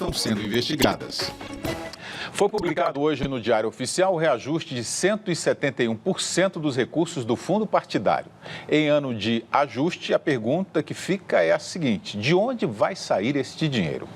estão sendo investigadas. Foi publicado hoje no Diário Oficial o reajuste de 171% dos recursos do fundo partidário. Em ano de ajuste, a pergunta que fica é a seguinte: de onde vai sair este dinheiro?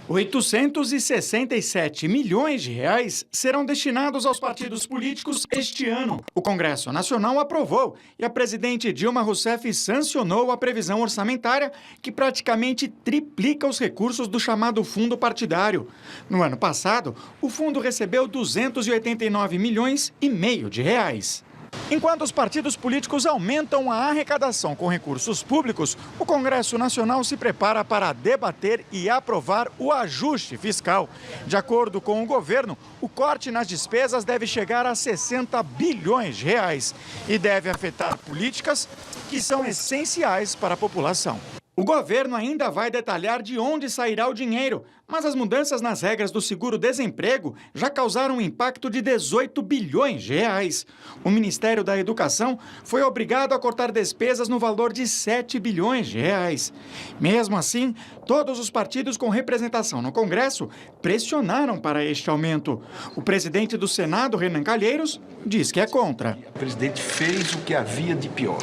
867 milhões de reais serão destinados aos partidos políticos este ano. O Congresso Nacional aprovou e a presidente Dilma Rousseff sancionou a previsão orçamentária que praticamente triplica os recursos do chamado fundo partidário. No ano passado, o fundo recebeu 289 milhões e meio de reais. Enquanto os partidos políticos aumentam a arrecadação com recursos públicos, o Congresso Nacional se prepara para debater e aprovar o ajuste fiscal. De acordo com o governo, o corte nas despesas deve chegar a 60 bilhões de reais e deve afetar políticas que são essenciais para a população. O governo ainda vai detalhar de onde sairá o dinheiro, mas as mudanças nas regras do seguro-desemprego já causaram um impacto de 18 bilhões de reais. O Ministério da Educação foi obrigado a cortar despesas no valor de 7 bilhões de reais. Mesmo assim, todos os partidos com representação no Congresso pressionaram para este aumento. O presidente do Senado, Renan Calheiros, diz que é contra. A presidente fez o que havia de pior.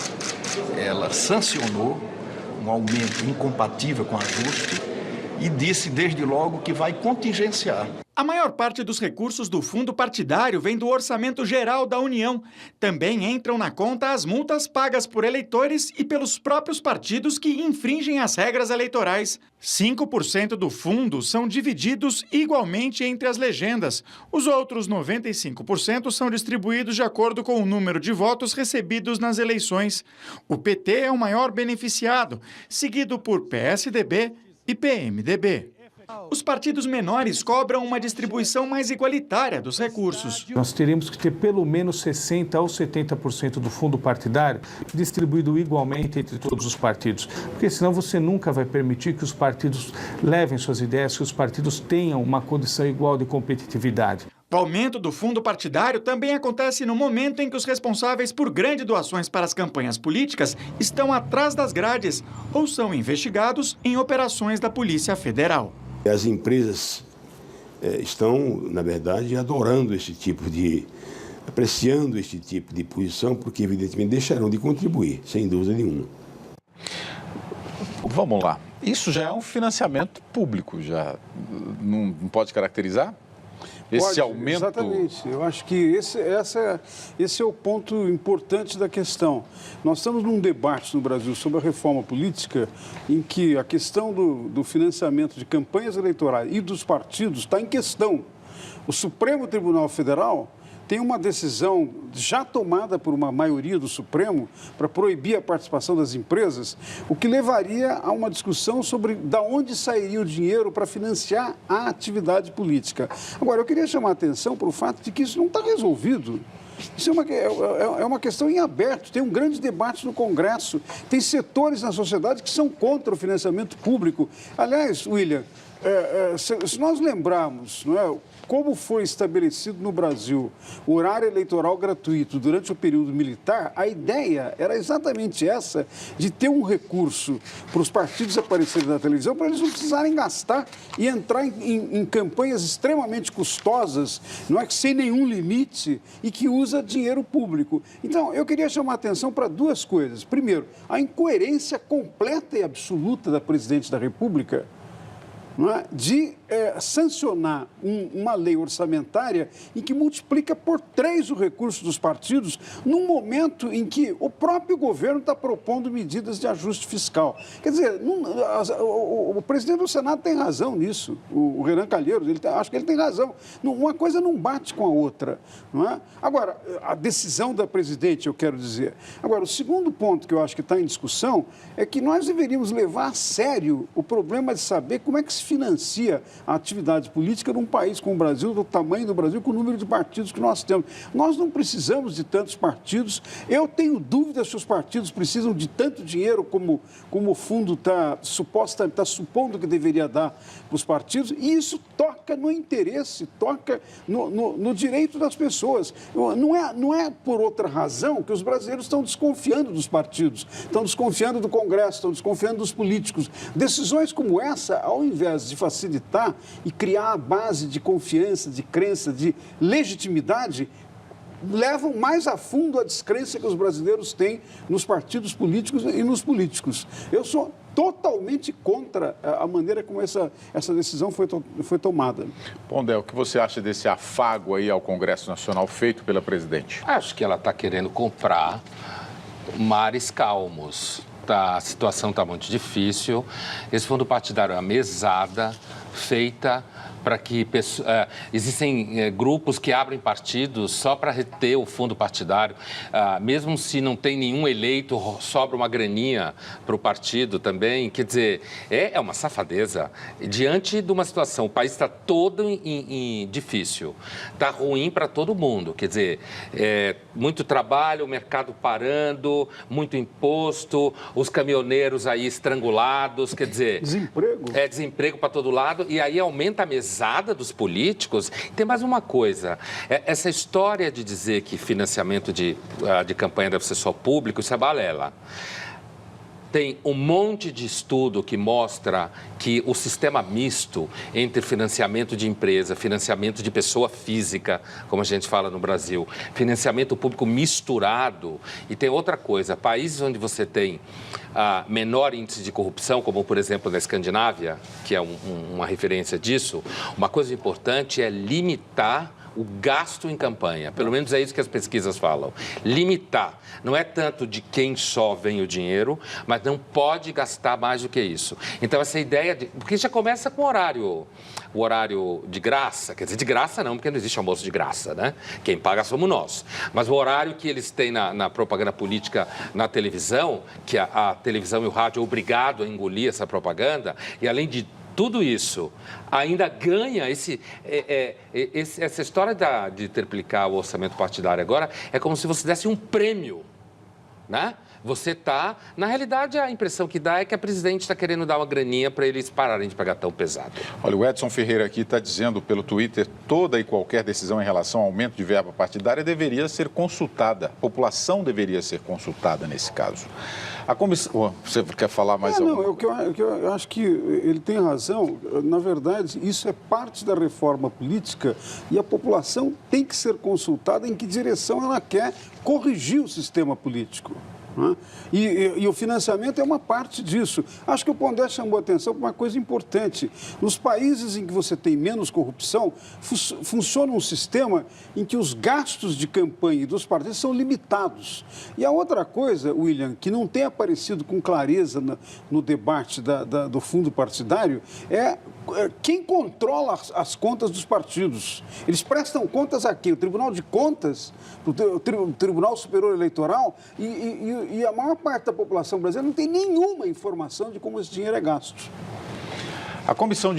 Ela sancionou um aumento incompatível com ajuste e disse desde logo que vai contingenciar. A maior parte dos recursos do fundo partidário vem do Orçamento Geral da União. Também entram na conta as multas pagas por eleitores e pelos próprios partidos que infringem as regras eleitorais. 5% do fundo são divididos igualmente entre as legendas. Os outros 95% são distribuídos de acordo com o número de votos recebidos nas eleições. O PT é o maior beneficiado, seguido por PSDB e PMDB. Os partidos menores cobram uma distribuição mais igualitária dos recursos. Nós teríamos que ter pelo menos 60% ou 70% do fundo partidário distribuído igualmente entre todos os partidos, porque senão você nunca vai permitir que os partidos levem suas ideias, que os partidos tenham uma condição igual de competitividade. O aumento do fundo partidário também acontece no momento em que os responsáveis por grandes doações para as campanhas políticas estão atrás das grades ou são investigados em operações da Polícia Federal. As empresas estão, na verdade, adorando apreciando este tipo de posição, porque evidentemente deixarão de contribuir, sem dúvida nenhuma. Vamos lá. Isso já é um financiamento público, já não pode caracterizar? Esse aumento... Exatamente. Eu acho que esse é o ponto importante da questão. Nós estamos num debate no Brasil sobre a reforma política em que a questão do financiamento de campanhas eleitorais e dos partidos está em questão. O Supremo Tribunal Federal tem uma decisão já tomada por uma maioria do Supremo para proibir a participação das empresas, o que levaria a uma discussão sobre de onde sairia o dinheiro para financiar a atividade política. Agora, eu queria chamar a atenção para o fato de que isso não está resolvido. Isso é uma questão em aberto, tem um grande debate no Congresso, tem setores na sociedade que são contra o financiamento público. Aliás, William, se nós lembrarmos, não é, como foi estabelecido no Brasil o horário eleitoral gratuito durante o período militar, a ideia era exatamente essa, de ter um recurso para os partidos aparecerem na televisão, para eles não precisarem gastar e entrar em campanhas extremamente custosas, não é, que sem nenhum limite e que usa dinheiro público. Então, eu queria chamar a atenção para duas coisas. Primeiro, a incoerência completa e absoluta da presidente da República, não é, de sancionar uma lei orçamentária em que multiplica por 3 o recurso dos partidos num momento em que o próprio governo está propondo medidas de ajuste fiscal. Quer dizer, o presidente do Senado tem razão nisso, o Renan Calheiros, acho que ele tem razão. Uma coisa não bate com a outra, não é? Agora, a decisão da presidente, eu quero dizer. Agora, o segundo ponto que eu acho que está em discussão é que nós deveríamos levar a sério o problema de saber como é que se financia a atividade política num país como o Brasil, do tamanho do Brasil, com o número de partidos que nós temos. Nós não precisamos de tantos partidos. Eu tenho dúvidas se os partidos precisam de tanto dinheiro como o fundo está supondo que deveria dar para os partidos. E isso toca no interesse, toca no direito das pessoas. Não é por outra razão que os brasileiros estão desconfiando dos partidos, estão desconfiando do Congresso, estão desconfiando dos políticos. Decisões como essa, ao invés viés de facilitar e criar a base de confiança, de crença, de legitimidade, levam mais a fundo a descrença que os brasileiros têm nos partidos políticos e nos políticos. Eu sou totalmente contra a maneira como essa decisão foi tomada. Pondé, o que você acha desse afago aí ao Congresso Nacional feito pela presidente? Acho que ela está querendo comprar mares calmos. A situação está muito difícil. Esse fundo partidário é uma mesada feita para que existem grupos que abrem partidos só para reter o fundo partidário. Mesmo se não tem nenhum eleito, sobra uma graninha para o partido também. Quer dizer, é uma safadeza. Diante de uma situação, o país está todo difícil, está ruim para todo mundo. Quer dizer, muito trabalho, o mercado parando, muito imposto, os caminhoneiros aí estrangulados, quer dizer... Desemprego. Desemprego para todo lado, e aí aumenta a mesada dos políticos. Tem mais uma coisa, essa história de dizer que financiamento de campanha deve ser só público, isso é balela. Tem um monte de estudo que mostra que o sistema misto entre financiamento de empresa, financiamento de pessoa física, como a gente fala no Brasil, financiamento público misturado. E tem outra coisa, países onde você tem menor índice de corrupção, como por exemplo na Escandinávia, que é uma referência disso, uma coisa importante é limitar o gasto em campanha, pelo menos é isso que as pesquisas falam. Limitar. Não é tanto de quem só vem o dinheiro, mas não pode gastar mais do que isso. Então, essa ideia de... Porque já começa com o horário de graça. Quer dizer, de graça não, porque não existe almoço de graça, né? Quem paga somos nós. Mas o horário que eles têm na propaganda política na televisão, que a televisão e o rádio é obrigado a engolir essa propaganda, e além de tudo isso, ainda ganha essa história de triplicar o orçamento partidário agora, é como se você desse um prêmio, né? Você está... Na realidade, a impressão que dá é que a presidente está querendo dar uma graninha para eles pararem de pagar tão pesado. Olha, o Edson Ferreira aqui está dizendo pelo Twitter, toda e qualquer decisão em relação ao aumento de verba partidária deveria ser consultada. A população deveria ser consultada nesse caso. A comissão... Você quer falar mais alguma coisa? Não, eu acho que ele tem razão. Na verdade, isso é parte da reforma política e a população tem que ser consultada em que direção ela quer corrigir o sistema político. E o financiamento é uma parte disso. Acho que o Pondé chamou a atenção para uma coisa importante. Nos países em que você tem menos corrupção, funciona um sistema em que os gastos de campanha dos partidos são limitados. E a outra coisa, William, que não tem aparecido com clareza no debate do fundo partidário, é quem controla as contas dos partidos. Eles prestam contas a quem? O Tribunal de Contas, o Tribunal Superior Eleitoral, e a maior parte da população brasileira não tem nenhuma informação de como esse dinheiro é gasto. A Comissão de